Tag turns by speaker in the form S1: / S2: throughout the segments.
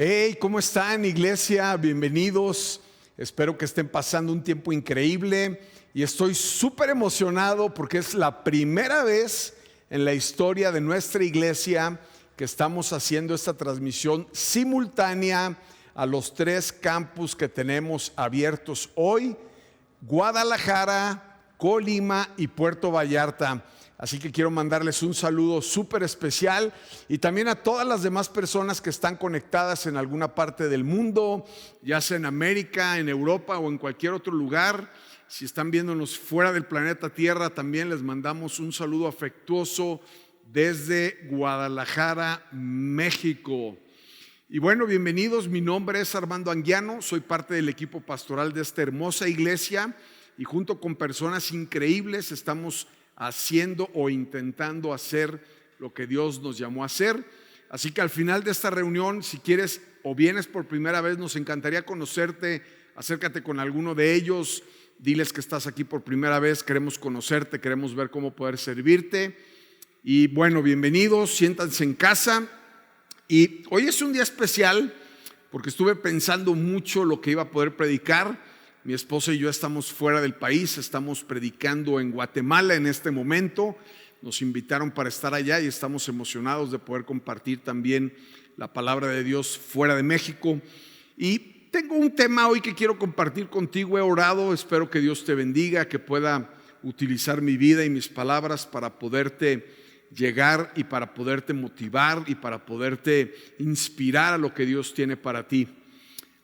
S1: Hey, ¿cómo están, iglesia? Bienvenidos. Espero que estén pasando un tiempo increíble y estoy súper emocionado porque es la primera vez en la historia de nuestra iglesia que estamos haciendo esta transmisión simultánea a los 3 campus que tenemos abiertos hoy: Guadalajara, Colima y Puerto Vallarta. Así que quiero mandarles un saludo súper especial y también a todas las demás personas que están conectadas en alguna parte del mundo, ya sea en América, en Europa o en cualquier otro lugar. Si están viéndonos fuera del planeta Tierra, también les mandamos un saludo afectuoso desde Guadalajara, México. Y bueno, bienvenidos. Mi nombre es Armando Anguiano, soy parte del equipo pastoral de esta hermosa iglesia y junto con personas increíbles estamos haciendo o intentando hacer lo que Dios nos llamó a hacer. Así que al final de esta reunión, si quieres o vienes por primera vez, nos encantaría conocerte. Acércate con alguno de ellos, diles que estás aquí por primera vez, queremos conocerte, queremos ver cómo poder servirte. Y bueno, bienvenidos, siéntanse en casa. Y hoy es un día especial porque estuve pensando mucho lo que iba a poder predicar. Mi esposa y yo estamos fuera del país, estamos predicando en Guatemala en este momento. Nos invitaron para estar allá y estamos emocionados de poder compartir también la palabra de Dios fuera de México. Y tengo un tema hoy que quiero compartir contigo. He orado, espero que Dios te bendiga, que pueda utilizar mi vida y mis palabras para poderte llegar y para poderte motivar y para poderte inspirar a lo que Dios tiene para ti.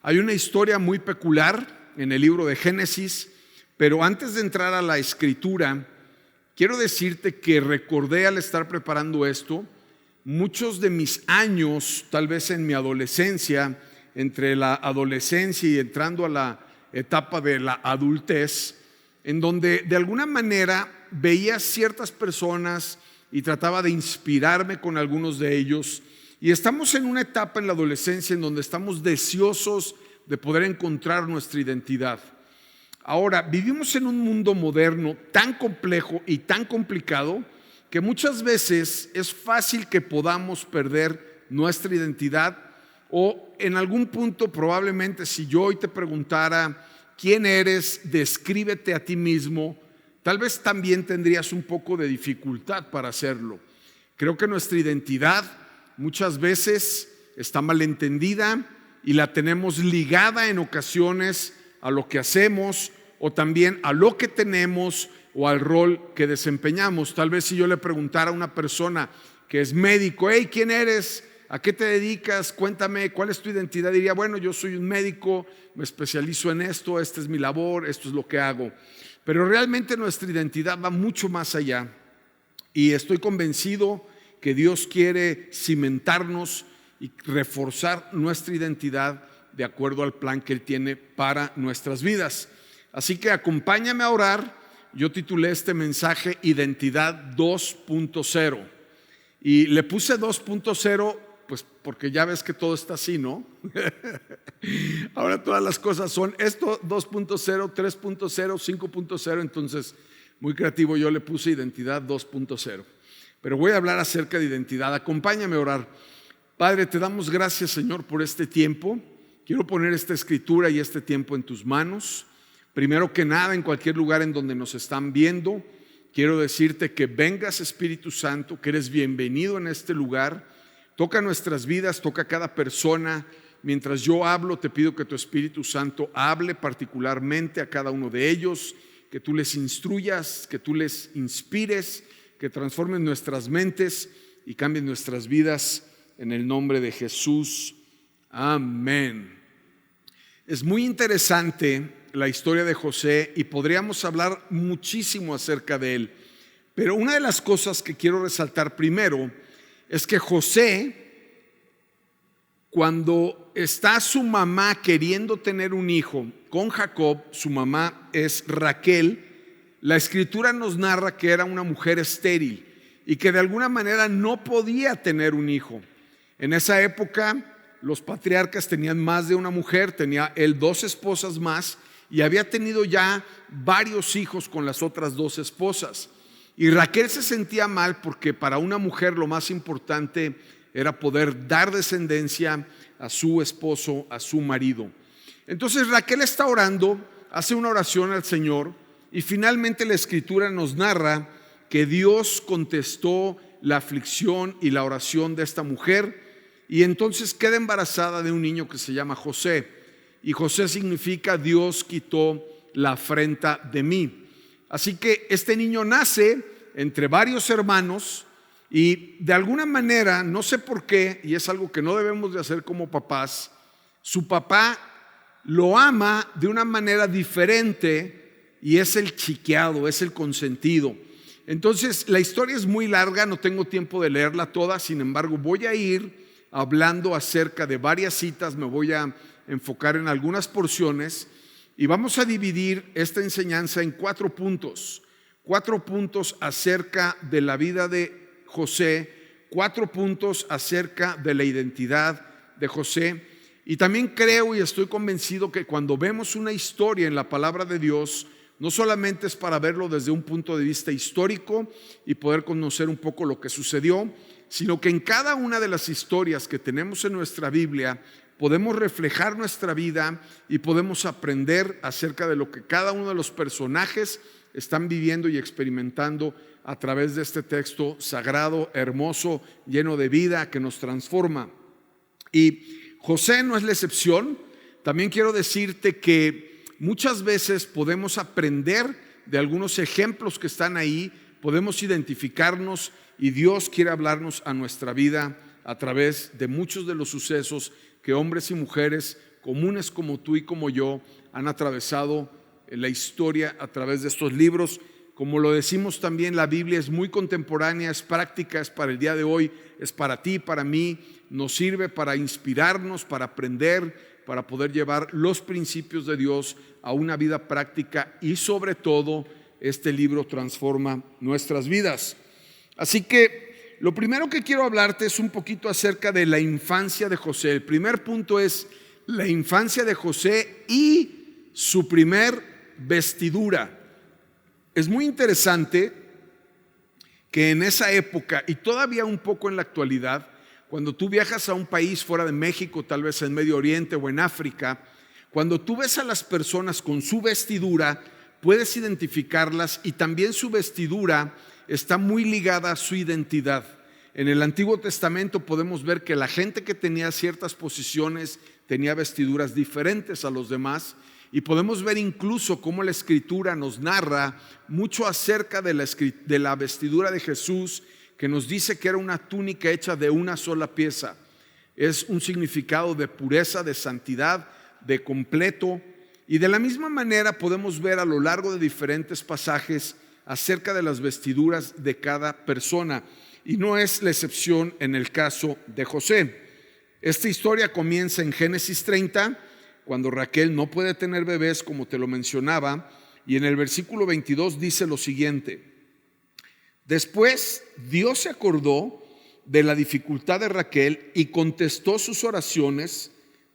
S1: Hay una historia muy peculiar en el libro de Génesis, pero antes de entrar a la escritura, quiero decirte que recordé al estar preparando esto, muchos de mis años, tal vez en mi adolescencia, entre la adolescencia y entrando a la etapa de la adultez, en donde de alguna manera veía ciertas personas y trataba de inspirarme con algunos de ellos. Y estamos en una etapa en la adolescencia en donde estamos deseosos de poder encontrar nuestra identidad. Ahora, vivimos en un mundo moderno tan complejo y tan complicado que muchas veces es fácil que podamos perder nuestra identidad, o en algún punto probablemente si yo hoy te preguntara quién eres, descríbete a ti mismo, tal vez también tendrías un poco de dificultad para hacerlo. Creo que nuestra identidad muchas veces está malentendida y la tenemos ligada en ocasiones a lo que hacemos o también a lo que tenemos o al rol que desempeñamos. Tal vez si yo le preguntara a una persona que es médico: hey, ¿quién eres? ¿A qué te dedicas? Cuéntame, ¿cuál es tu identidad? Diría: bueno, yo soy un médico, me especializo en esto, esta es mi labor, esto es lo que hago. Pero realmente nuestra identidad va mucho más allá y estoy convencido que Dios quiere cimentarnos y reforzar nuestra identidad de acuerdo al plan que Él tiene para nuestras vidas. Así que acompáñame a orar. Yo titulé este mensaje Identidad 2.0 y le puse 2.0 pues porque ya ves que todo está así, ¿no? Ahora todas las cosas son esto: 2.0, 3.0, 5.0. Entonces, muy creativo, yo le puse Identidad 2.0. Pero voy a hablar acerca de identidad. Acompáñame a orar. Padre, te damos gracias, Señor, por este tiempo. Quiero poner esta escritura y este tiempo en tus manos. Primero que nada, en cualquier lugar en donde nos están viendo, quiero decirte que vengas, Espíritu Santo, que eres bienvenido en este lugar. Toca nuestras vidas, toca a cada persona. Mientras yo hablo, te pido que tu Espíritu Santo hable particularmente a cada uno de ellos, que tú les instruyas, que tú les inspires, que transformes nuestras mentes y cambien nuestras vidas. En el nombre de Jesús, amén. Es muy interesante la historia de José y podríamos hablar muchísimo acerca de él. Pero una de las cosas que quiero resaltar primero es que José, cuando está su mamá queriendo tener un hijo con Jacob, su mamá es Raquel, la escritura nos narra que era una mujer estéril y que de alguna manera no podía tener un hijo. En esa época los patriarcas tenían más de una mujer, tenía él 2 esposas más y había tenido ya varios hijos con las otras 2 esposas. Y Raquel se sentía mal porque para una mujer lo más importante era poder dar descendencia a su esposo, a su marido. Entonces Raquel está orando, hace una oración al Señor y finalmente la Escritura nos narra que Dios contestó la aflicción y la oración de esta mujer y entonces queda embarazada de un niño que se llama José. Y José significa Dios quitó la afrenta de mí. Así que este niño nace entre varios hermanos y de alguna manera, no sé por qué, y es algo que no debemos de hacer como papás, su papá lo ama de una manera diferente y es el chiqueado, es el consentido. Entonces la historia es muy larga, no tengo tiempo de leerla toda, sin embargo voy a ir hablando acerca de varias citas, me voy a enfocar en algunas porciones y vamos a dividir esta enseñanza en 4 puntos. 4 puntos acerca de la vida de José, 4 puntos acerca de la identidad de José. Y también creo y estoy convencido que cuando vemos una historia en la palabra de Dios, no solamente es para verlo desde un punto de vista histórico y poder conocer un poco lo que sucedió, sino que en cada una de las historias que tenemos en nuestra Biblia podemos reflejar nuestra vida y podemos aprender acerca de lo que cada uno de los personajes están viviendo y experimentando a través de este texto sagrado, hermoso, lleno de vida que nos transforma. Y José no es la excepción. También quiero decirte que muchas veces podemos aprender de algunos ejemplos que están ahí, podemos identificarnos y Dios quiere hablarnos a nuestra vida a través de muchos de los sucesos que hombres y mujeres comunes como tú y como yo han atravesado la historia a través de estos libros. Como lo decimos también, la Biblia es muy contemporánea, es práctica, es para el día de hoy, es para ti, para mí, nos sirve para inspirarnos, para aprender, para poder llevar los principios de Dios a una vida práctica y sobre todo este libro transforma nuestras vidas. Así que lo primero que quiero hablarte es un poquito acerca de la infancia de José. El primer punto es la infancia de José y su primer vestidura. Es muy interesante que en esa época y todavía un poco en la actualidad, cuando tú viajas a un país fuera de México, tal vez en Medio Oriente o en África, cuando tú ves a las personas con su vestidura, puedes identificarlas y también su vestidura está muy ligada a su identidad. En el Antiguo Testamento podemos ver que la gente que tenía ciertas posiciones tenía vestiduras diferentes a los demás. Y podemos ver incluso cómo la Escritura nos narra mucho acerca de la vestidura de Jesús, que nos dice que era una túnica hecha de una sola pieza. Es un significado de pureza, de santidad, de completo. Y de la misma manera podemos ver a lo largo de diferentes pasajes acerca de las vestiduras de cada persona. Y no es la excepción en el caso de José. Esta historia comienza en Génesis 30, cuando Raquel no puede tener bebés, como te lo mencionaba, y en el versículo 22 dice lo siguiente: después Dios se acordó de la dificultad de Raquel y contestó sus oraciones,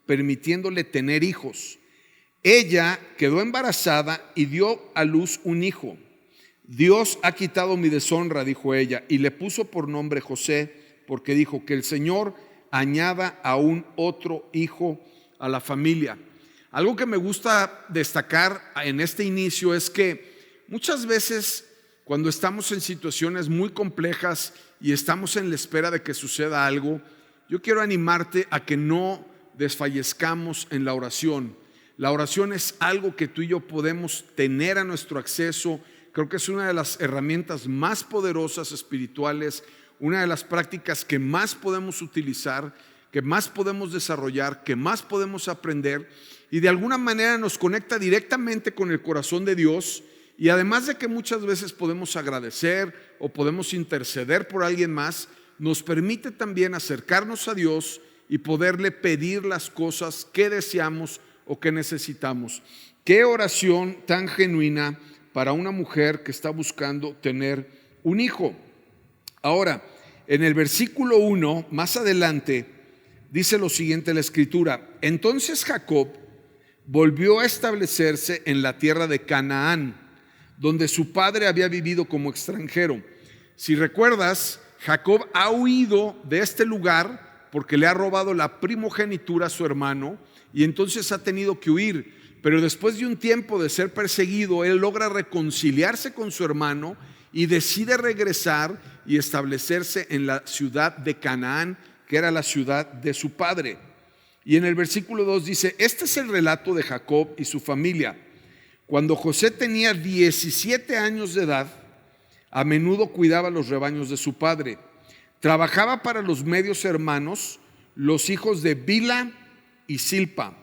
S1: permitiéndole tener hijos. Ella quedó embarazada y dio a luz un hijo. Dios ha quitado mi deshonra, dijo ella, y le puso por nombre José, porque dijo: que el Señor añada aún otro hijo a la familia. Algo que me gusta destacar en este inicio es que muchas veces cuando estamos en situaciones muy complejas y estamos en la espera de que suceda algo, yo quiero animarte a que no desfallezcamos en la oración. La oración es algo que tú y yo podemos tener a nuestro acceso. Creo que es una de las herramientas más poderosas espirituales, una de las prácticas que más podemos utilizar, que más podemos desarrollar, que más podemos aprender, y de alguna manera nos conecta directamente con el corazón de Dios. Y además de que muchas veces podemos agradecer o podemos interceder por alguien más, nos permite también acercarnos a Dios y poderle pedir las cosas que deseamos o que necesitamos. Qué oración tan genuina para una mujer que está buscando tener un hijo. Ahora, en el versículo 1, más adelante, dice lo siguiente la Escritura: entonces Jacob volvió a establecerse en la tierra de Canaán, donde su padre había vivido como extranjero. Si recuerdas, Jacob ha huido de este lugar porque le ha robado la primogenitura a su hermano y entonces ha tenido que huir. Pero después de un tiempo de ser perseguido, él logra reconciliarse con su hermano y decide regresar y establecerse en la ciudad de Canaán, que era la ciudad de su padre. Y en el versículo 2 dice: este es el relato de Jacob y su familia. Cuando José tenía 17 años de edad, a menudo cuidaba los rebaños de su padre. Trabajaba para los medios hermanos, los hijos de Bilha y Silpa,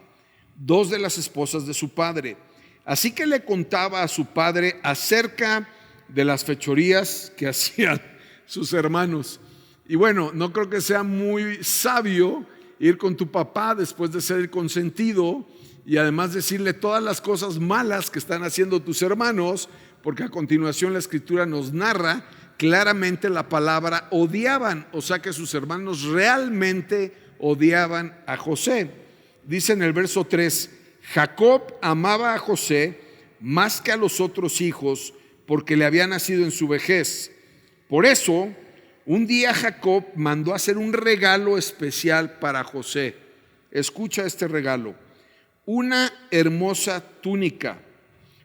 S1: dos de las esposas de su padre. Así que le contaba a su padre acerca de las fechorías que hacían sus hermanos. Y bueno, no creo que sea muy sabio ir con tu papá después de ser el consentido y además decirle todas las cosas malas que están haciendo tus hermanos, porque a continuación la escritura nos narra claramente la palabra odiaban, o sea que sus hermanos realmente odiaban a José. Dice en el verso 3: Jacob amaba a José más que a los otros hijos porque le había nacido en su vejez. Por eso, un día Jacob mandó hacer un regalo especial para José. Escucha este regalo: una hermosa túnica.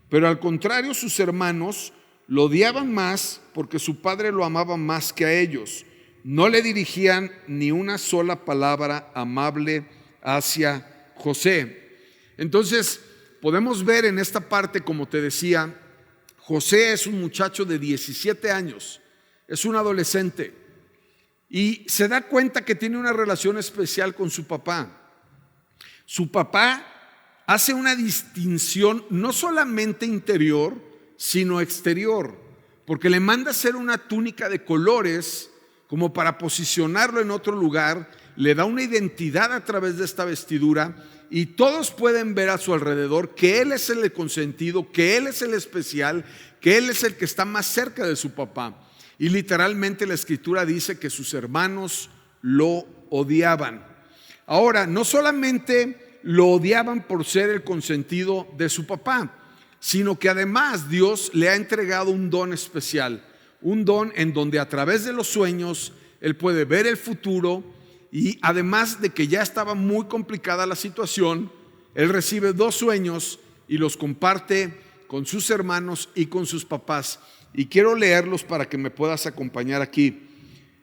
S1: Pero al contrario, sus hermanos lo odiaban más porque su padre lo amaba más que a ellos. No le dirigían ni una sola palabra amable hacia José. Entonces, podemos ver en esta parte, como te decía, José es un muchacho de 17 años, es un adolescente y se da cuenta que tiene una relación especial con su papá. Su papá hace una distinción no solamente interior, sino exterior, porque le manda hacer una túnica de colores como para posicionarlo en otro lugar, le da una identidad a través de esta vestidura y todos pueden ver a su alrededor que él es el consentido, que él es el especial, que él es el que está más cerca de su papá. Y literalmente la escritura dice que sus hermanos lo odiaban. Ahora, no solamente lo odiaban por ser el consentido de su papá, sino que además Dios le ha entregado un don especial, un don en donde a través de los sueños él puede ver el futuro y además de que ya estaba muy complicada la situación, él recibe 2 sueños y los comparte con sus hermanos y con sus papás. Y quiero leerlos para que me puedas acompañar aquí.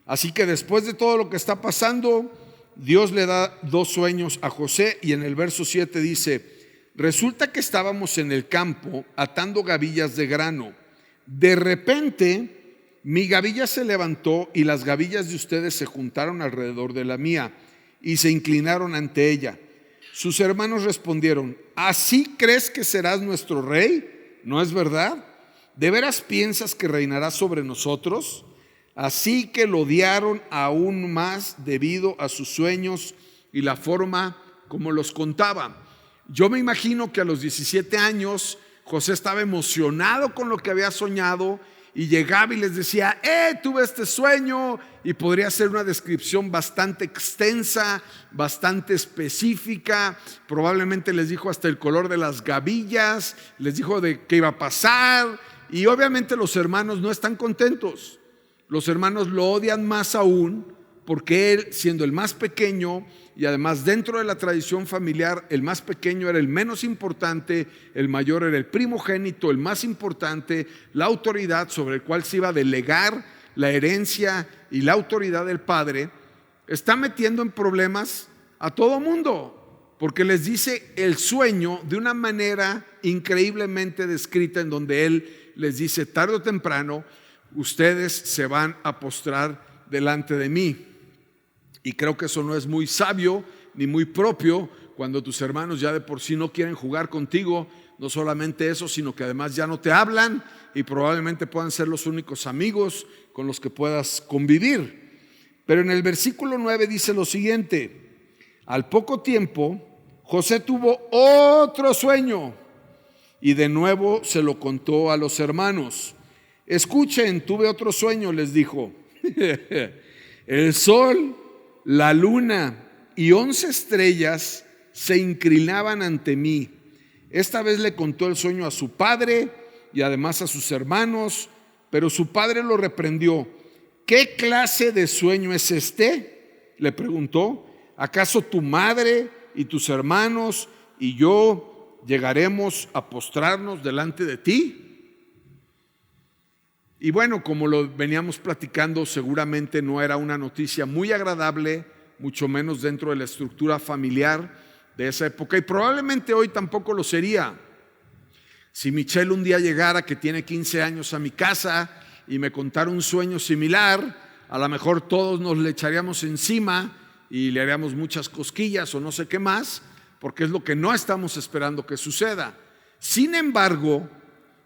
S1: Así que después de todo lo que está pasando, Dios le da 2 sueños a José y en el verso 7 dice: resulta que estábamos en el campo atando gavillas de grano. De repente mi gavilla se levantó y las gavillas de ustedes se juntaron alrededor de la mía y se inclinaron ante ella. Sus hermanos respondieron: ¿así crees que serás nuestro rey? ¿No es verdad? ¿De veras piensas que reinarás sobre nosotros? Así que lo odiaron aún más debido a sus sueños y la forma como los contaba. Yo me imagino que a los 17 años José estaba emocionado con lo que había soñado y llegaba y les decía: tuve este sueño, y podría ser una descripción bastante extensa, bastante específica. Probablemente les dijo hasta el color de las gavillas, les dijo de qué iba a pasar, y obviamente los hermanos no están contentos. Los hermanos lo odian más aún porque él, siendo el más pequeño y además dentro de la tradición familiar, el más pequeño era el menos importante, el mayor era el primogénito, el más importante, la autoridad sobre el cual se iba a delegar la herencia y la autoridad del padre, está metiendo en problemas a todo mundo, porque les dice el sueño de una manera increíblemente descrita, en donde él les dice: tarde o temprano ustedes se van a postrar delante de mí. Y creo que eso no es muy sabio ni muy propio cuando tus hermanos ya de por sí no quieren jugar contigo. No solamente eso, sino que además ya no te hablan y probablemente puedan ser los únicos amigos con los que puedas convivir. Pero en el versículo 9 dice lo siguiente: al poco tiempo José tuvo otro sueño y de nuevo se lo contó a los hermanos. Escuchen, tuve otro sueño, les dijo. El sol, la luna y 11 estrellas se inclinaban ante mí. Esta vez le contó el sueño a su padre y además a sus hermanos, pero su padre lo reprendió. ¿qué clase de sueño es este?, le preguntó. ¿Acaso tu madre y tus hermanos y yo llegaremos a postrarnos delante de ti? Y bueno, como lo veníamos platicando, seguramente no era una noticia muy agradable, mucho menos dentro de la estructura familiar de esa época, y probablemente hoy tampoco lo sería. Si Michelle un día llegara, que tiene 15 años, a mi casa y me contara un sueño similar, a lo mejor todos nos le echaríamos encima y le haríamos muchas cosquillas o no sé qué más, porque es lo que no estamos esperando que suceda. Sin embargo,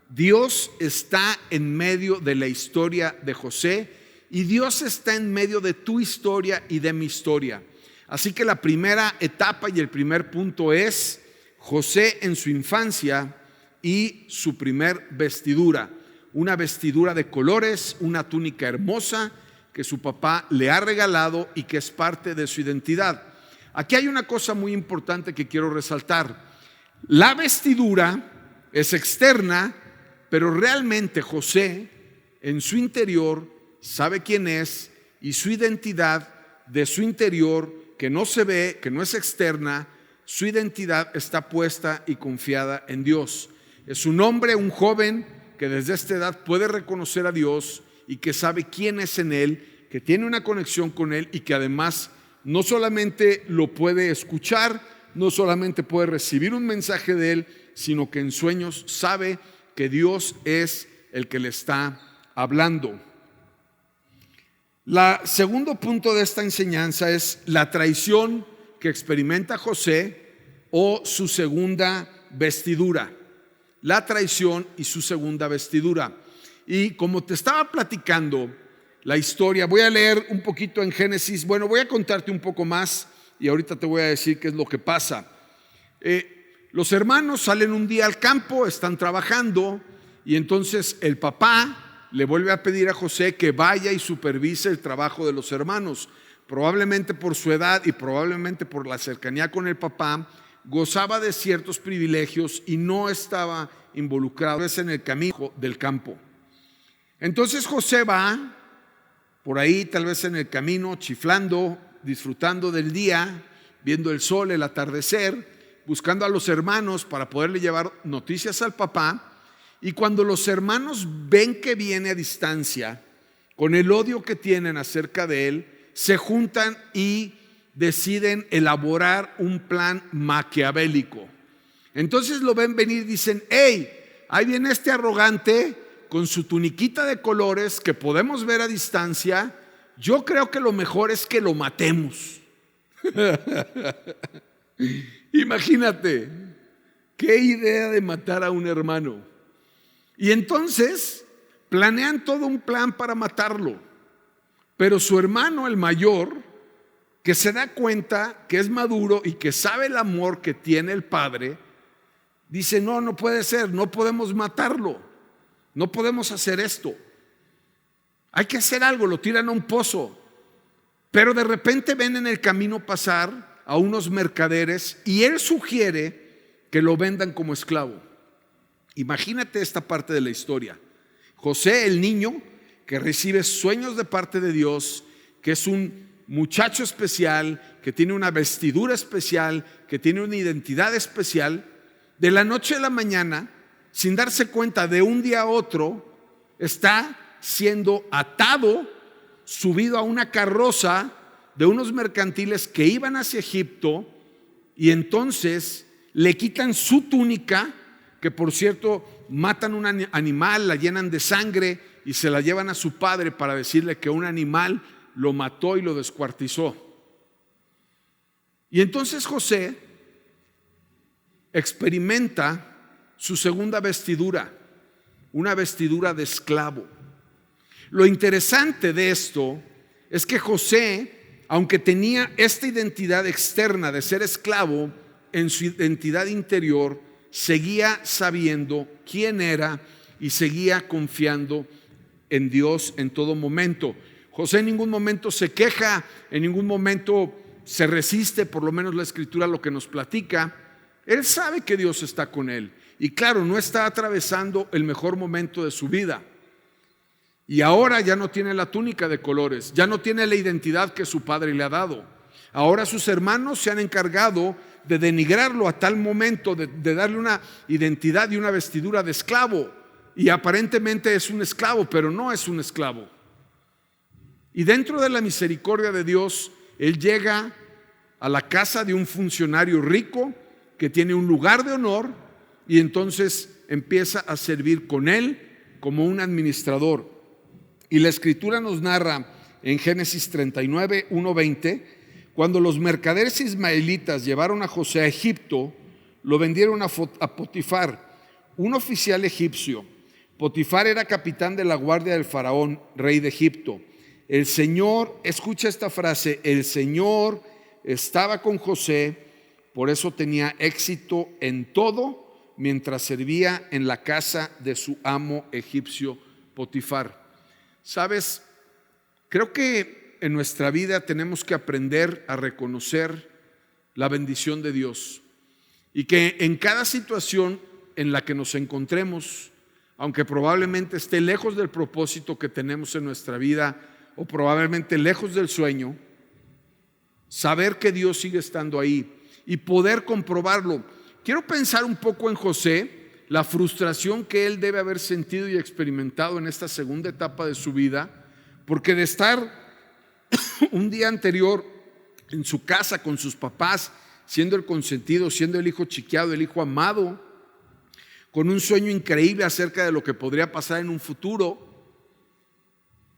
S1: Dios está en medio de la historia de José, y Dios está en medio de tu historia y de mi historia. Así que la primera etapa y el primer punto es José en su infancia y su primer vestidura. Una vestidura de colores, una túnica hermosa que su papá le ha regalado y que es parte de su identidad. Aquí hay una cosa muy importante que quiero resaltar. La vestidura es externa, pero realmente José en su interior sabe quién es, y su identidad de su interior, que no se ve, que no es externa, su identidad está puesta y confiada en Dios. Es un hombre, un joven que desde esta edad puede reconocer a Dios y que sabe quién es en Él, que tiene una conexión con Él, y que además no solamente lo puede escuchar, no solamente puede recibir un mensaje de Él, sino que en sueños sabe que Dios es el que le está hablando. El segundo punto de esta enseñanza es la traición que experimenta José, o su segunda vestidura. La traición y su segunda vestidura. Y como te estaba platicando la historia, voy a leer un poquito en Génesis. Bueno, voy a contarte un poco más y ahorita te voy a decir qué es lo que pasa. Los hermanos salen un día al campo, están trabajando, y entonces el papá le vuelve a pedir a José que vaya y supervise el trabajo de los hermanos. Probablemente por su edad y probablemente por la cercanía con el papá, gozaba de ciertos privilegios y no estaba involucrado en el camino del campo. Entonces José va por ahí, tal vez en el camino, chiflando, disfrutando del día, viendo el sol, el atardecer, buscando a los hermanos para poderle llevar noticias al papá. Y cuando los hermanos ven que viene a distancia, con el odio que tienen acerca de él, se juntan y deciden elaborar un plan maquiavélico. Entonces lo ven venir y dicen: hey, ahí viene este arrogante con su tuniquita de colores que podemos ver a distancia. Yo creo que lo mejor es que lo matemos. Imagínate, qué idea de matar a un hermano. Y entonces planean todo un plan para matarlo. Pero su hermano, el mayor, que se da cuenta que es maduro y que sabe el amor que tiene el padre, dice: no, no puede ser, no podemos matarlo, no podemos hacer esto, hay que hacer algo. Lo tiran a un pozo. Pero de repente ven en el camino pasar a unos mercaderes y él sugiere que lo vendan como esclavo. Imagínate esta parte de la historia. José, el niño que recibe sueños de parte de Dios, que es un muchacho especial, que tiene una vestidura especial, que tiene una identidad especial, de la noche a la mañana, sin darse cuenta, de un día a otro, está siendo atado, subido a una carroza de unos mercantiles que iban hacia Egipto, y entonces le quitan su túnica, que por cierto matan un animal, la llenan de sangre y se la llevan a su padre para decirle que un animal lo mató y lo descuartizó. Y entonces José experimenta su segunda vestidura, una vestidura de esclavo. Lo interesante de esto es que José, aunque tenía esta identidad externa de ser esclavo, en su identidad interior seguía sabiendo quién era y seguía confiando en Dios en todo momento. José en ningún momento se queja, en ningún momento se resiste, por lo menos la Escritura lo que nos platica. Él sabe que Dios está con él y claro, no está atravesando el mejor momento de su vida. Y ahora ya no tiene la túnica de colores, ya no tiene la identidad que su padre le ha dado. Ahora sus hermanos se han encargado de denigrarlo a tal momento, de darle una identidad y una vestidura de esclavo. Y aparentemente es un esclavo, pero no es un esclavo. Y dentro de la misericordia de Dios, él llega a la casa de un funcionario rico que tiene un lugar de honor y entonces empieza a servir con él como un administrador. Y la escritura nos narra en Génesis 39, 1-20, cuando los mercaderes ismaelitas llevaron a José a Egipto, lo vendieron a Potifar, un oficial egipcio. Potifar era capitán de la guardia del faraón, rey de Egipto. El Señor, escucha esta frase, el Señor estaba con José, por eso tenía éxito en todo mientras servía en la casa de su amo egipcio Potifar. ¿Sabes? Creo que en nuestra vida tenemos que aprender a reconocer la bendición de Dios y que en cada situación en la que nos encontremos, aunque probablemente esté lejos del propósito que tenemos en nuestra vida o probablemente lejos del sueño, saber que Dios sigue estando ahí y poder comprobarlo. Quiero pensar un poco en José, la frustración que él debe haber sentido y experimentado en esta segunda etapa de su vida, porque de estar un día anterior en su casa con sus papás, siendo el consentido, siendo el hijo chiqueado, el hijo amado, con un sueño increíble acerca de lo que podría pasar en un futuro,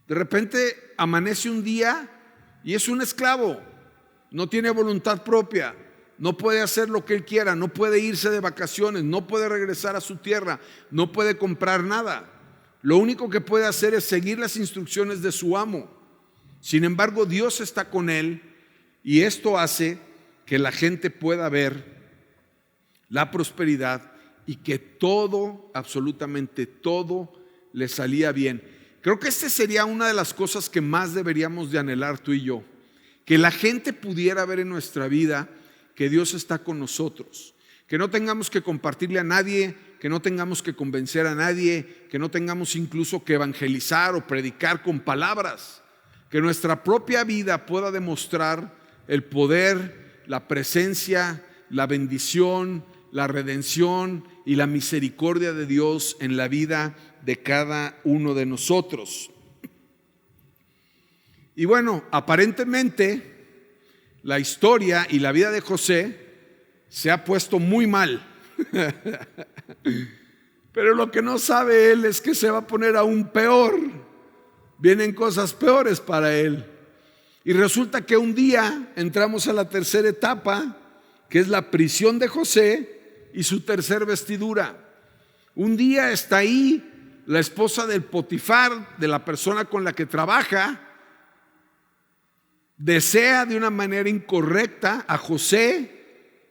S1: de repente amanece un día y es un esclavo, no tiene voluntad propia, no puede hacer lo que él quiera, no puede irse de vacaciones, no puede regresar a su tierra, no puede comprar nada. Lo único que puede hacer es seguir las instrucciones de su amo. Sin embargo, Dios está con él y esto hace que la gente pueda ver la prosperidad y que todo, absolutamente todo, le salía bien. Creo que esta sería una de las cosas que más deberíamos de anhelar tú y yo, que la gente pudiera ver en nuestra vida que Dios está con nosotros, que no tengamos que compartirle a nadie, que no tengamos que convencer a nadie, que no tengamos incluso que evangelizar o predicar con palabras, que nuestra propia vida pueda demostrar el poder, la presencia, la bendición, la redención y la misericordia de Dios en la vida de cada uno de nosotros. Y bueno, aparentemente la historia y la vida de José se ha puesto muy mal. Pero lo que no sabe él es que se va a poner aún peor. Vienen cosas peores para él. Y resulta que un día entramos a la tercera etapa, que es la prisión de José y su tercer vestidura. Un día está ahí la esposa del Potifar, de la persona con la que trabaja, desea de una manera incorrecta a José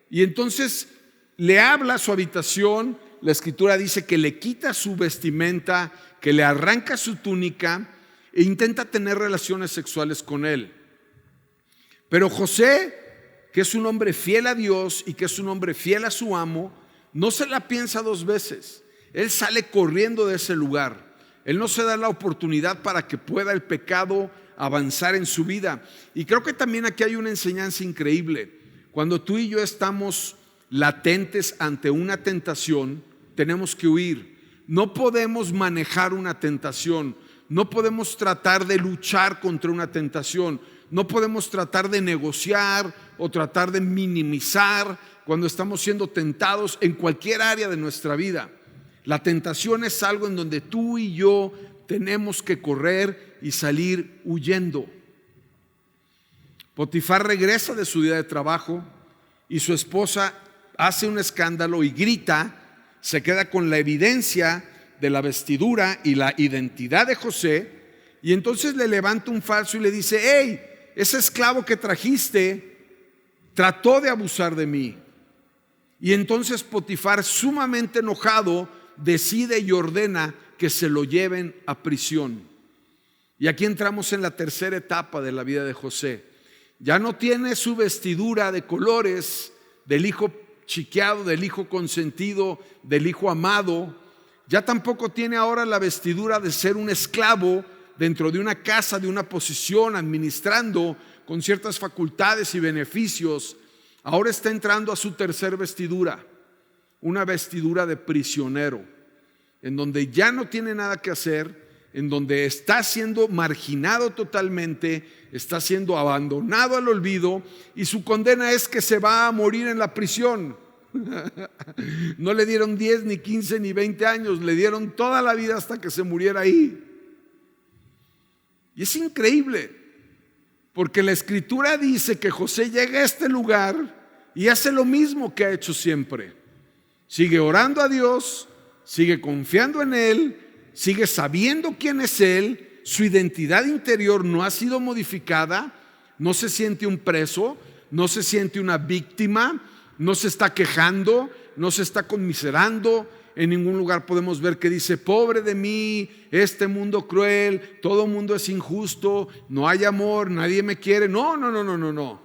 S1: y entonces le habla a su habitación. La escritura dice que le quita su vestimenta, que le arranca su túnica e intenta tener relaciones sexuales con él. Pero José, que es un hombre fiel a Dios y que es un hombre fiel a su amo, no se la piensa dos veces. Él sale corriendo de ese lugar. Él no se da la oportunidad para que pueda el pecado avanzar en su vida. Y creo que también aquí hay una enseñanza increíble. Cuando tú y yo estamos latentes ante una tentación, tenemos que huir. No podemos manejar una tentación. No podemos tratar de luchar contra una tentación. No podemos tratar de negociar o tratar de minimizar cuando estamos siendo tentados en cualquier área de nuestra vida. La tentación es algo en donde tú y yo tenemos que correr y salir huyendo. Potifar regresa de su día de trabajo y su esposa hace un escándalo y grita, se queda con la evidencia de la vestidura y la identidad de José y entonces le levanta un falso y le dice: hey, ese esclavo que trajiste trató de abusar de mí. Y entonces Potifar, sumamente enojado, decide y ordena que se lo lleven a prisión. Y aquí entramos en la tercera etapa de la vida de José. Ya no tiene su vestidura de colores del hijo chiqueado, del hijo consentido, del hijo amado. Ya tampoco tiene ahora la vestidura de ser un esclavo dentro de una casa, de una posición, administrando con ciertas facultades y beneficios. Ahora está entrando a su tercer vestidura, una vestidura de prisionero, en donde ya no tiene nada que hacer, en donde está siendo marginado totalmente, está siendo abandonado al olvido, y su condena es que se va a morir en la prisión. No le dieron 10, ni 15, ni 20 años, le dieron toda la vida hasta que se muriera ahí. Y es increíble, porque la Escritura dice que José llega a este lugar y hace lo mismo que ha hecho siempre. Sigue orando a Dios, sigue confiando en Él, sigue sabiendo quién es Él, su identidad interior no ha sido modificada, no se siente un preso, no se siente una víctima, no se está quejando, no se está conmiserando. En ningún lugar podemos ver que dice: pobre de mí, este mundo cruel, todo mundo es injusto, no hay amor, nadie me quiere. No.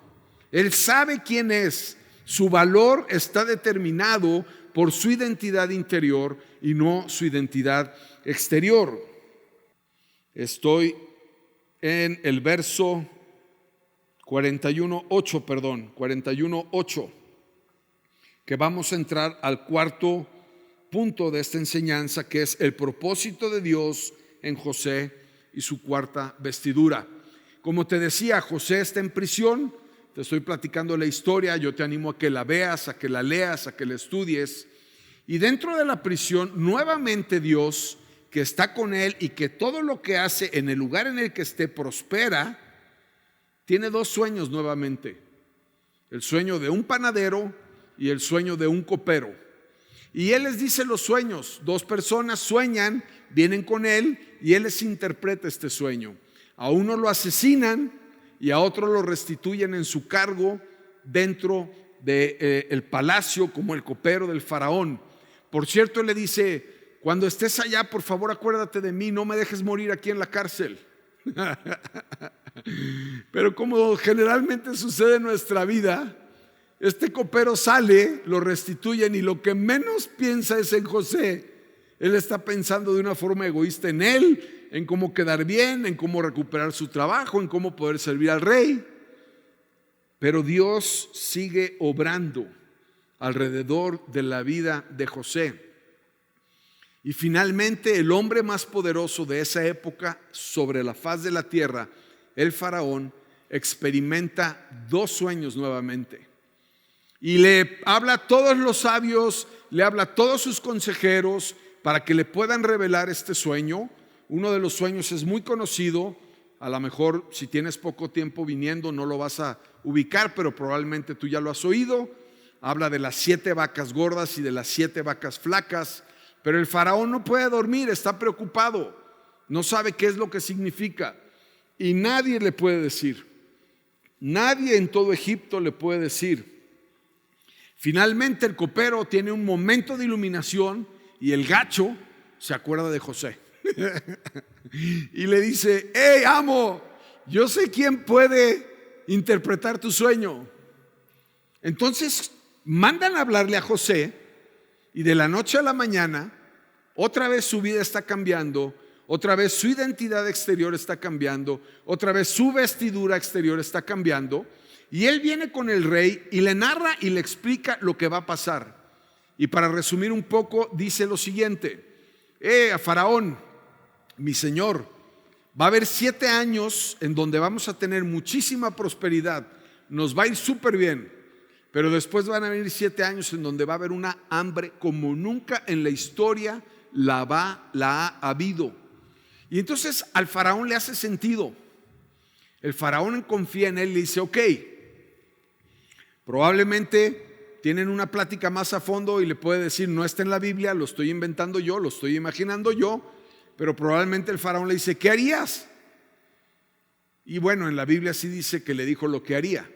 S1: Él sabe quién es. Su valor está determinado por su identidad interior y no su identidad exterior. Estoy en el verso 41:8, que vamos a entrar al cuarto punto de esta enseñanza, que es el propósito de Dios en José y su cuarta vestidura. Como te decía, José está en prisión. Te estoy platicando la historia, yo te animo a que la veas, a que la leas, a que la estudies. Y dentro de la prisión, nuevamente Dios, que está con él y que todo lo que hace en el lugar en el que esté prospera, tiene dos sueños nuevamente: el sueño de un panadero y el sueño de un copero. Y él les dice los sueños. Dos personas sueñan, vienen con él y él les interpreta este sueño. A uno lo asesinan y a otro lo restituyen en su cargo dentro del palacio como el copero del faraón. Por cierto, él le dice: cuando estés allá, por favor acuérdate de mí, no me dejes morir aquí en la cárcel. Pero como generalmente sucede en nuestra vida, este copero sale, lo restituyen y lo que menos piensa es en José. Él está pensando de una forma egoísta en él, en cómo quedar bien, en cómo recuperar su trabajo, en cómo poder servir al rey. Pero Dios sigue obrando alrededor de la vida de José. Y finalmente el hombre más poderoso de esa época sobre la faz de la tierra, el faraón, experimenta dos sueños nuevamente. Y le habla a todos los sabios, le habla a todos sus consejeros para que le puedan revelar este sueño. Uno de los sueños es muy conocido. A lo mejor si tienes poco tiempo viniendo no lo vas a ubicar, pero probablemente tú ya lo has oído. Habla de las 7 vacas gordas y de las 7 vacas flacas. Pero el faraón no puede dormir, está preocupado, no sabe qué es lo que significa. Y nadie le puede decir. Nadie en todo Egipto le puede decir. Finalmente el copero tiene un momento de iluminación y el gacho se acuerda de José. Y le dice: hey, amo, yo sé quién puede interpretar tu sueño. Entonces mandan a hablarle a José y de la noche a la mañana otra vez su vida está cambiando, otra vez su identidad exterior está cambiando, otra vez su vestidura exterior está cambiando. Y él viene con el rey y le narra y le explica lo que va a pasar. Y para resumir un poco, dice lo siguiente: a Faraón, mi señor, va a haber 7 años en donde vamos a tener muchísima prosperidad, nos va a ir súper bien, pero después van a venir 7 años en donde va a haber una hambre como nunca en la historia la ha habido. Y entonces al faraón le hace sentido. El faraón confía en él y le dice: ok, probablemente tienen una plática más a fondo y le puede decir: no está en la Biblia, lo estoy inventando yo, lo estoy imaginando yo. Pero probablemente el faraón le dice: ¿qué harías? Y bueno, en la Biblia sí dice que le dijo lo que haría: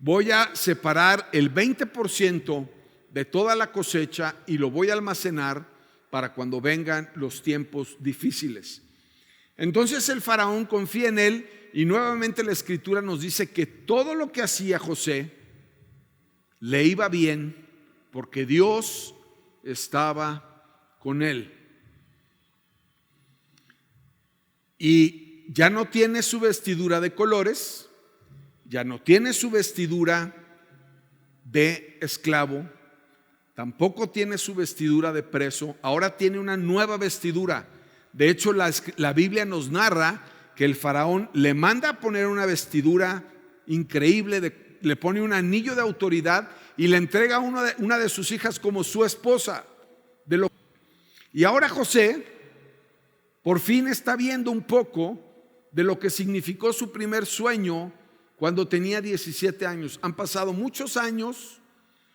S1: voy a separar el 20% de toda la cosecha y lo voy a almacenar para cuando vengan los tiempos difíciles. Entonces el faraón confía en él y nuevamente la Escritura nos dice que todo lo que hacía José le iba bien porque Dios estaba con él. Y ya no tiene su vestidura de colores, ya no tiene su vestidura de esclavo, tampoco tiene su vestidura de preso, ahora tiene una nueva vestidura. De hecho, la Biblia nos narra que el faraón le manda a poner una vestidura increíble, le pone un anillo de autoridad y le entrega a una de sus hijas como su esposa. Y ahora José por fin está viendo un poco de lo que significó su primer sueño cuando tenía 17 años. Han pasado muchos años,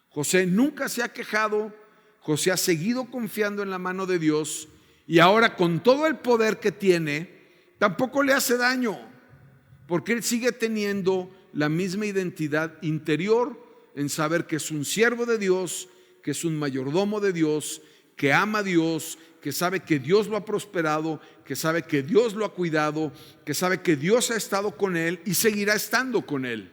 S1: José nunca se ha quejado, José ha seguido confiando en la mano de Dios y ahora con todo el poder que tiene, tampoco le hace daño, porque él sigue teniendo la misma identidad interior en saber que es un siervo de Dios, que es un mayordomo de Dios, que ama a Dios, que sabe que Dios lo ha prosperado, que sabe que Dios lo ha cuidado, que sabe que Dios ha estado con él y seguirá estando con él.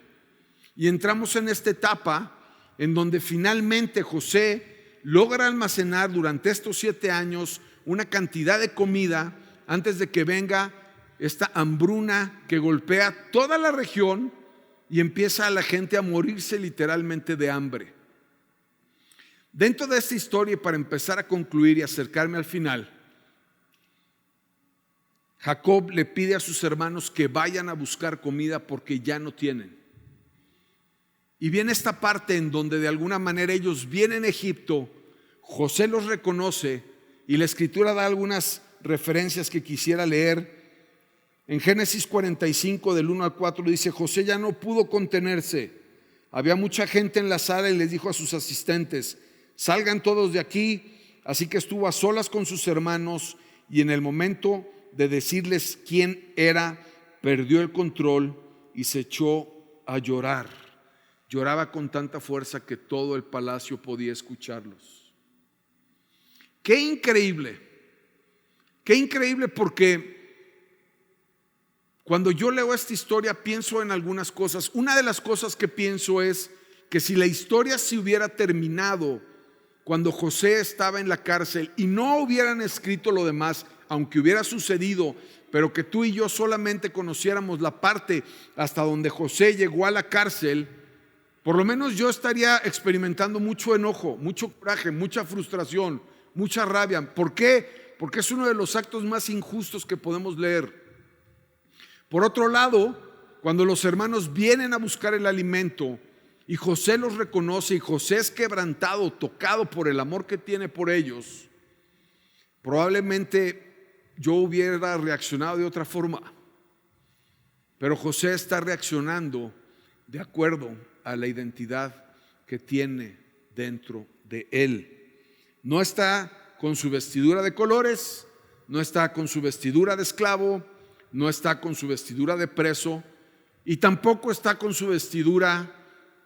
S1: Y entramos en esta etapa en donde finalmente José logra almacenar durante estos 7 años una cantidad de comida antes de que venga esta hambruna que golpea toda la región y empieza a la gente a morirse literalmente de hambre. Dentro de esta historia, y para empezar a concluir y acercarme al final, Jacob le pide a sus hermanos que vayan a buscar comida porque ya no tienen. Y viene esta parte en donde de alguna manera ellos vienen a Egipto, José los reconoce y la escritura da algunas referencias que quisiera leer. En Génesis 45 del 1 al 4 dice: José ya no pudo contenerse, había mucha gente en la sala y les dijo a sus asistentes: salgan todos de aquí. Así que estuvo a solas con sus hermanos y en el momento de decirles quién era, perdió el control y se echó a llorar. Lloraba con tanta fuerza que todo el palacio podía escucharlos. Qué increíble porque cuando yo leo esta historia pienso en algunas cosas. Una de las cosas que pienso es que si la historia se hubiera terminado cuando José estaba en la cárcel y no hubieran escrito lo demás, aunque hubiera sucedido, pero que tú y yo solamente conociéramos la parte hasta donde José llegó a la cárcel, por lo menos yo estaría experimentando mucho enojo, mucho coraje, mucha frustración, mucha rabia. ¿Por qué? Porque es uno de los actos más injustos que podemos leer. Por otro lado, cuando los hermanos vienen a buscar el alimento y José los reconoce y José es quebrantado, tocado por el amor que tiene por ellos, probablemente yo hubiera reaccionado de otra forma. Pero José está reaccionando de acuerdo a la identidad que tiene dentro de él. No está con su vestidura de colores, no está con su vestidura de esclavo, no está con su vestidura de preso y tampoco está con su vestidura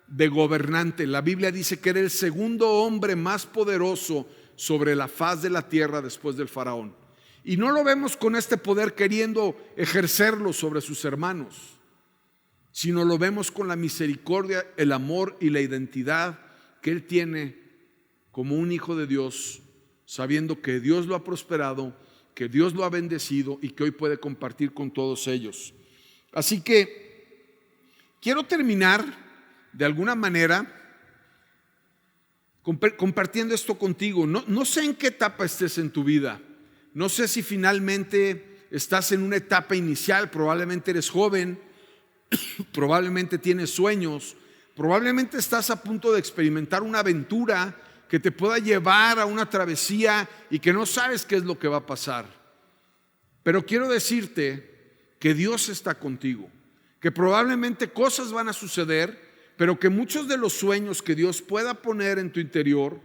S1: de gobernante. La Biblia dice que era el segundo hombre más poderoso sobre la faz de la tierra después del faraón. Y no lo vemos con este poder queriendo ejercerlo sobre sus hermanos, sino lo vemos con la misericordia, el amor y la identidad que él tiene como un hijo de Dios, sabiendo que Dios lo ha prosperado, que Dios lo ha bendecido y que hoy puede compartir con todos ellos. Así que quiero terminar de alguna manera compartiendo esto contigo. No sé en qué etapa estés en tu vida, no sé si finalmente estás en una etapa inicial, probablemente eres joven, probablemente tienes sueños, probablemente estás a punto de experimentar una aventura que te pueda llevar a una travesía y que no sabes qué es lo que va a pasar. Pero quiero decirte que Dios está contigo, que probablemente cosas van a suceder, pero que muchos de los sueños que Dios pueda poner en tu interior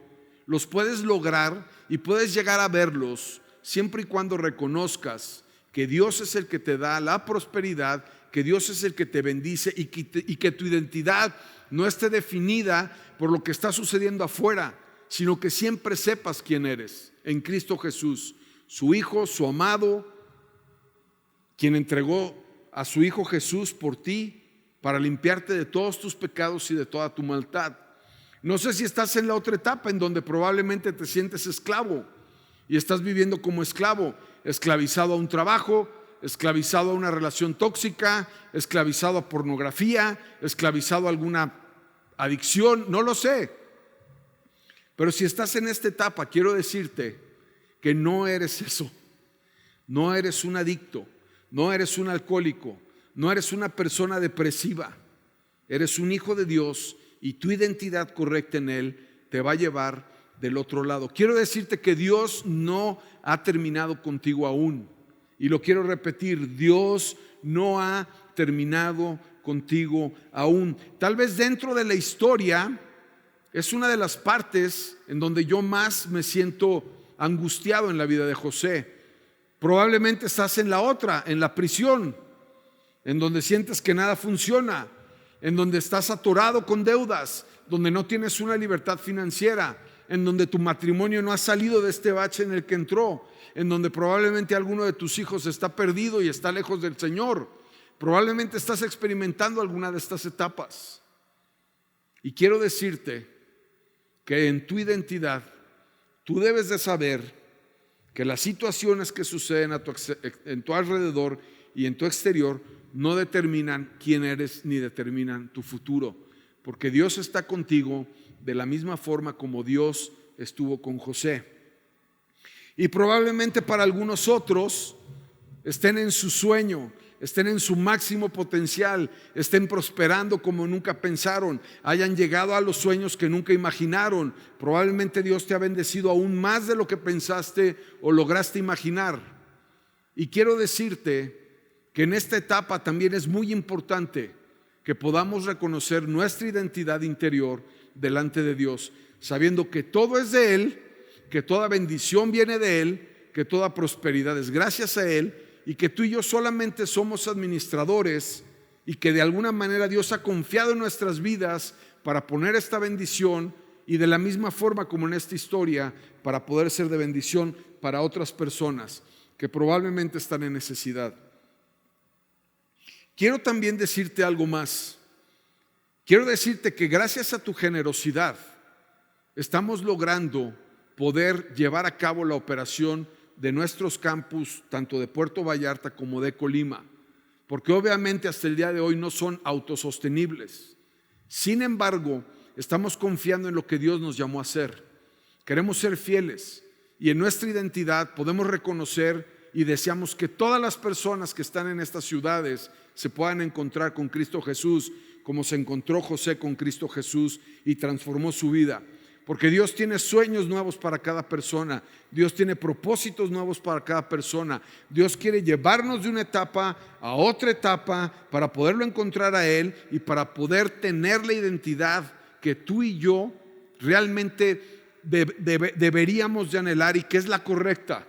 S1: los puedes lograr y puedes llegar a verlos siempre y cuando reconozcas que Dios es el que te da la prosperidad, que Dios es el que te bendice y que tu identidad no esté definida por lo que está sucediendo afuera, sino que siempre sepas quién eres en Cristo Jesús, su Hijo, su amado, quien entregó a su Hijo Jesús por ti para limpiarte de todos tus pecados y de toda tu maldad. No sé si estás en la otra etapa en donde probablemente te sientes esclavo y estás viviendo como esclavo, esclavizado a un trabajo, esclavizado a una relación tóxica, esclavizado a pornografía, esclavizado a alguna adicción, no lo sé. Pero si estás en esta etapa, quiero decirte que no eres eso. No eres un adicto, no eres un alcohólico, no eres una persona depresiva. Eres un hijo de Dios y tu identidad correcta en Él te va a llevar del otro lado. Quiero decirte que Dios no ha terminado contigo aún. Y lo quiero repetir, Dios no ha terminado contigo aún. Tal vez dentro de la historia es una de las partes en donde yo más me siento angustiado en la vida de José. Probablemente estás en la otra, en la prisión, en donde sientes que nada funciona, en donde estás atorado con deudas, donde no tienes una libertad financiera, en donde tu matrimonio no ha salido de este bache en el que entró, en donde probablemente alguno de tus hijos está perdido y está lejos del Señor. Probablemente estás experimentando alguna de estas etapas. Y quiero decirte que en tu identidad tú debes de saber que las situaciones que suceden en tu alrededor y en tu exterior no determinan quién eres ni determinan tu futuro, porque Dios está contigo de la misma forma como Dios estuvo con José. Y probablemente para algunos otros estén en su sueño, estén en su máximo potencial, estén prosperando como nunca pensaron, hayan llegado a los sueños que nunca imaginaron. Probablemente Dios te ha bendecido aún más de lo que pensaste o lograste imaginar. Y quiero decirte que en esta etapa también es muy importante que podamos reconocer nuestra identidad interior delante de Dios, sabiendo que todo es de Él, que toda bendición viene de Él, que toda prosperidad es gracias a Él, y que tú y yo solamente somos administradores, y que de alguna manera Dios ha confiado en nuestras vidas para poner esta bendición, y de la misma forma como en esta historia, para poder ser de bendición para otras personas que probablemente están en necesidad. Quiero también decirte algo más. Quiero decirte que gracias a tu generosidad estamos logrando poder llevar a cabo la operación de nuestros campus, tanto de Puerto Vallarta como de Colima, porque obviamente hasta el día de hoy no son autosostenibles. Sin embargo, estamos confiando en lo que Dios nos llamó a hacer. Queremos ser fieles y en nuestra identidad podemos reconocer y deseamos que todas las personas que están en estas ciudades se puedan encontrar con Cristo Jesús, como se encontró José con Cristo Jesús y transformó su vida. Porque Dios tiene sueños nuevos para cada persona. Dios tiene propósitos nuevos para cada persona. Dios quiere llevarnos de una etapa a otra etapa para poderlo encontrar a Él y para poder tener la identidad que tú y yo realmente deberíamos de anhelar y que es la correcta.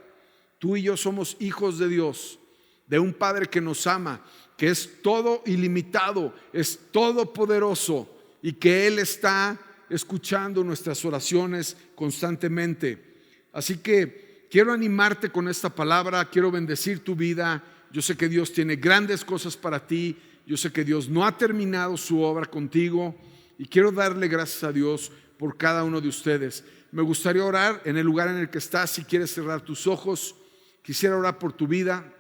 S1: Tú y yo somos hijos de Dios, de un Padre que nos ama, que es todo ilimitado, es todopoderoso y que Él está escuchando nuestras oraciones constantemente. Así que quiero animarte con esta palabra, quiero bendecir tu vida. Yo sé que Dios tiene grandes cosas para ti, yo sé que Dios no ha terminado su obra contigo y quiero darle gracias a Dios por cada uno de ustedes. Me gustaría orar en el lugar en el que estás. Si quieres cerrar tus ojos, quisiera orar por tu vida.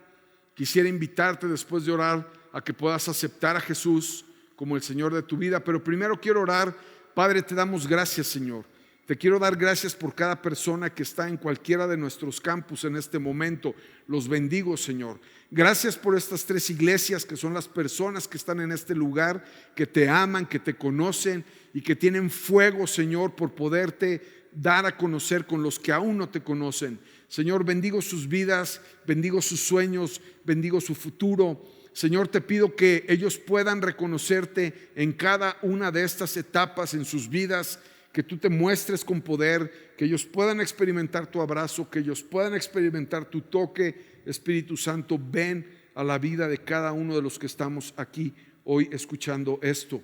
S1: Quisiera invitarte después de orar a que puedas aceptar a Jesús como el Señor de tu vida, pero primero quiero orar. Padre, te damos gracias, Señor. Te quiero dar gracias por cada persona que está en cualquiera de nuestros campus en este momento. Los bendigo, Señor. Gracias por estas 3 iglesias que son las personas que están en este lugar, que te aman, que te conocen y que tienen fuego, Señor, por poderte dar a conocer con los que aún no te conocen. Señor, bendigo sus vidas, bendigo sus sueños, bendigo su futuro. Señor, te pido que ellos puedan reconocerte en cada una de estas etapas en sus vidas, que tú te muestres con poder, que ellos puedan experimentar tu abrazo, que ellos puedan experimentar tu toque. Espíritu Santo, ven a la vida de cada uno de los que estamos aquí hoy escuchando esto.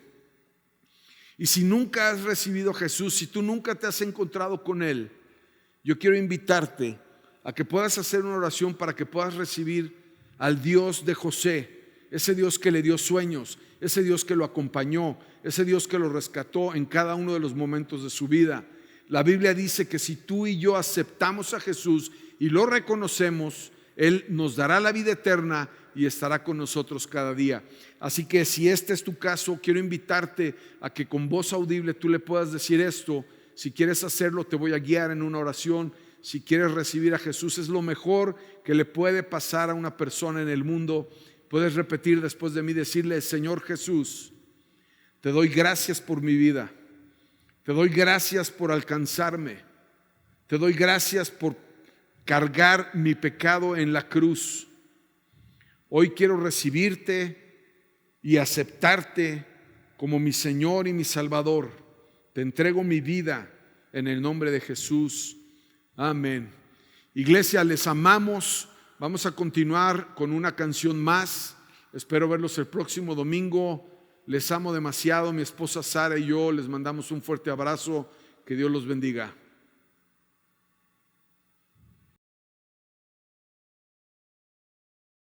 S1: Y si nunca has recibido a Jesús, si tú nunca te has encontrado con Él, yo quiero invitarte a que puedas hacer una oración para que puedas recibir al Dios de José, ese Dios que le dio sueños, ese Dios que lo acompañó, ese Dios que lo rescató en cada uno de los momentos de su vida. La Biblia dice que si tú y yo aceptamos a Jesús y lo reconocemos, Él nos dará la vida eterna y estará con nosotros cada día. Así que si este es tu caso, quiero invitarte a que con voz audible tú le puedas decir esto. Si quieres hacerlo, te voy a guiar en una oración. Si quieres recibir a Jesús, es lo mejor que le puede pasar a una persona en el mundo. Puedes repetir después de mí, decirle: Señor Jesús, te doy gracias por mi vida. Te doy gracias por alcanzarme. Te doy gracias por cargar mi pecado en la cruz. Hoy quiero recibirte y aceptarte como mi Señor y mi Salvador. Te entrego mi vida en el nombre de Jesús. Amén. Iglesia, les amamos. Vamos a continuar con una canción más. Espero verlos el próximo domingo. Les amo demasiado. Mi esposa Sara y yo les mandamos un fuerte abrazo. Que Dios los bendiga.